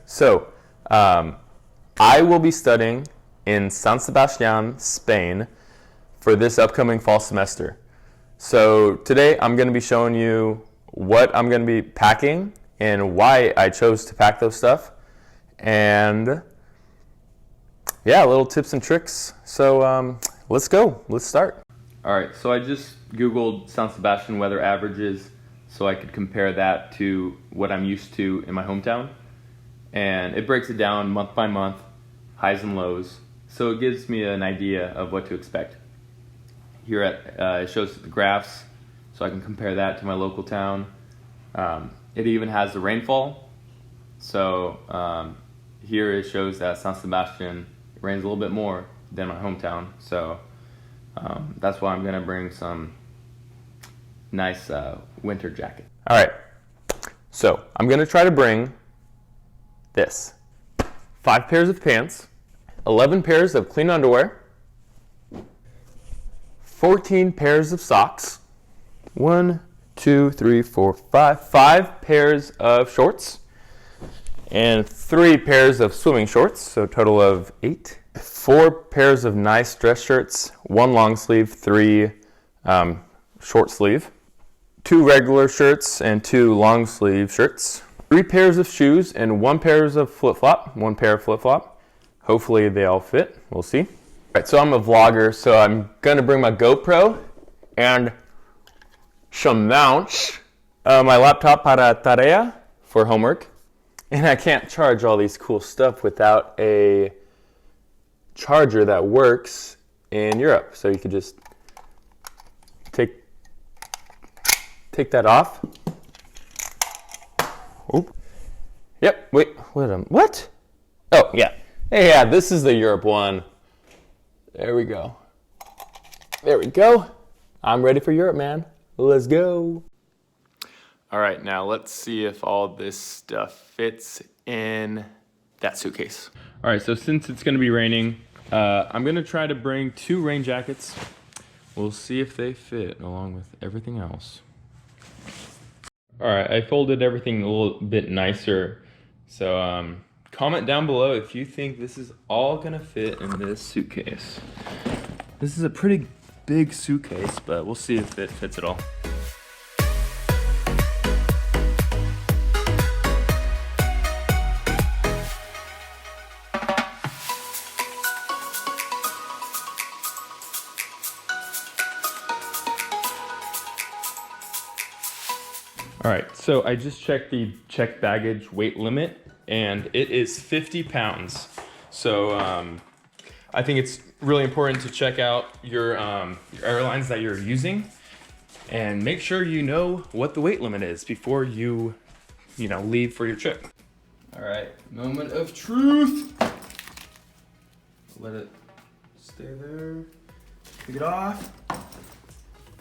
So, I will be studying in San Sebastian, Spain for this upcoming fall semester. So today I'm going to be showing you what I'm going to be packing and why I chose to pack those stuff. And yeah, little tips and tricks. So let's go. Let's start. All right, so I just Googled San Sebastian weather averages so I could compare that to what I'm used to in my hometown. And it breaks it down month by month, highs and lows. So it gives me an idea of what to expect. Here it shows the graphs, so I can compare that to my local town. It even has the rainfall. So here it shows that San Sebastian rains a little bit more than my hometown. So that's why I'm gonna bring some nice winter jacket. All right, so I'm gonna try to bring this: 5 pairs of pants, 11 pairs of clean underwear, 14 pairs of socks, 5 pairs of shorts, and 3 pairs of swimming shorts, so a total of 8. 4 pairs of nice dress shirts, 1 long sleeve, 3 short sleeve, 2 regular shirts and 2 long sleeve shirts, 3 pairs of shoes and 1 pair of flip-flop, 1 pair of flip-flop. Hopefully they all fit, we'll see. All right, so I'm a vlogger, so I'm gonna bring my GoPro and some mounts, my laptop para tarea for homework, and I can't charge all these cool stuff without a charger that works in Europe. So you could just take that off. Oop. Yep. Wait. What? Oh yeah. Hey, yeah. This is the Europe one. There we go. There we go. I'm ready for Europe, man. Let's go. All right, now let's see if all this stuff fits in that suitcase. All right, so since it's gonna be raining, I'm gonna try to bring 2 rain jackets. We'll see if they fit along with everything else. All right, I folded everything a little bit nicer. So comment down below if you think this is all gonna fit in this suitcase. This is a pretty big suitcase, but we'll see if it fits at all. All right, so I just checked the checked baggage weight limit, and it is 50 pounds. So I think it's really important to check out your airlines that you're using, and make sure you know what the weight limit is before you leave for your trip. All right, moment of truth. Let it stay there. Take it off.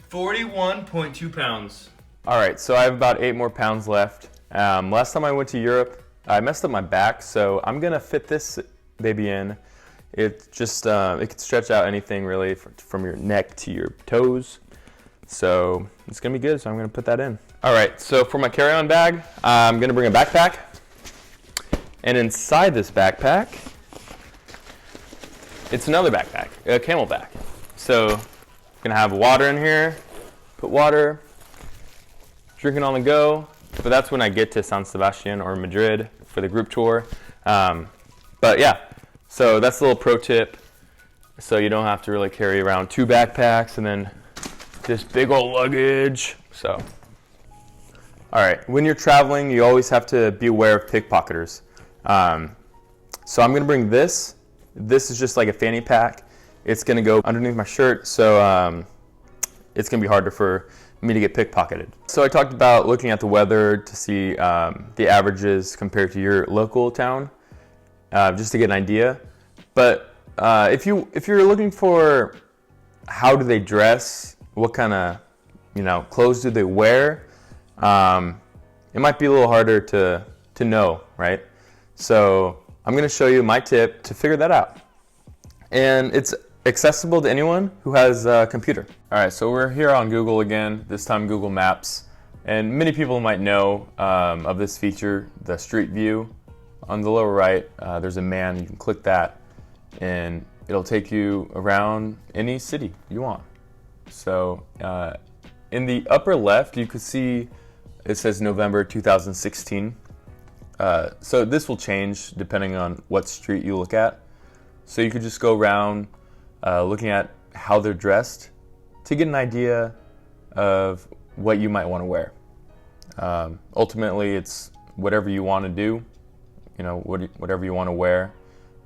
41.2 pounds. All right, so I have about 8 more pounds left. Last time I went to Europe, I messed up my back, so I'm gonna fit this baby in. It just, it can stretch out anything really from your neck to your toes. So it's gonna be good, so I'm gonna put that in. All right, so for my carry-on bag, I'm gonna bring a backpack. And inside this backpack, it's another backpack, a camelback. So I'm gonna have water in here, put water, drinking on the go, but that's when I get to San Sebastian or Madrid for the group tour. But yeah, so that's a little pro tip. So you don't have to really carry around 2 backpacks and then this big old luggage. So, all right, when you're traveling, you always have to be aware of pickpocketers. So I'm gonna bring this. This is just like a fanny pack. It's gonna go underneath my shirt, so it's gonna be harder for me to get pickpocketed. So I talked about looking at the weather to see the averages compared to your local town, just to get an idea. But if you're looking for how do they dress, what kind of clothes do they wear, it might be a little harder to know, right? So I'm going to show you my tip to figure that out, and it's accessible to anyone who has a computer. All right, so we're here on Google again, this time Google Maps, and many people might know of this feature, the Street View. on the lower right, there's a man. You can click that, and it'll take you around any city you want. So in the upper left, you can see it says November 2016. So this will change depending on what street you look at. So you could just go around looking at how they're dressed to get an idea of what you might want to wear. Ultimately, it's whatever you want to do, whatever you want to wear.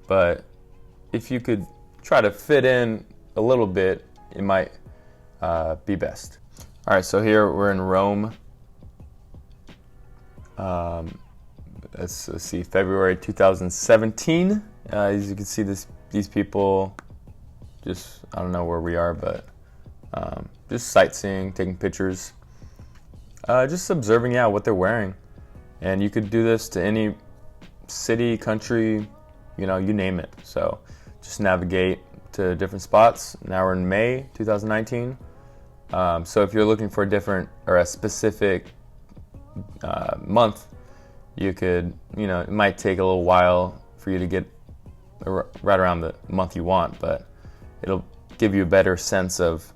But if you could try to fit in a little bit, it might be best. All right, so here we're in Rome. Let's see, February 2017. As you can see, these people, just, I don't know where we are, but just sightseeing, taking pictures, just observing, what they're wearing. And you could do this to any city, country, you name it. So just navigate to different spots. Now we're in May 2019. So if you're looking for a specific month, you could, it might take a little while for you to get right around the month you want, but it'll give you a better sense of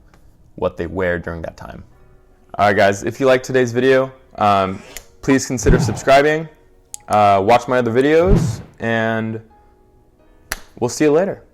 what they wear during that time. All right, guys, if you liked today's video, please consider subscribing, watch my other videos, and we'll see you later.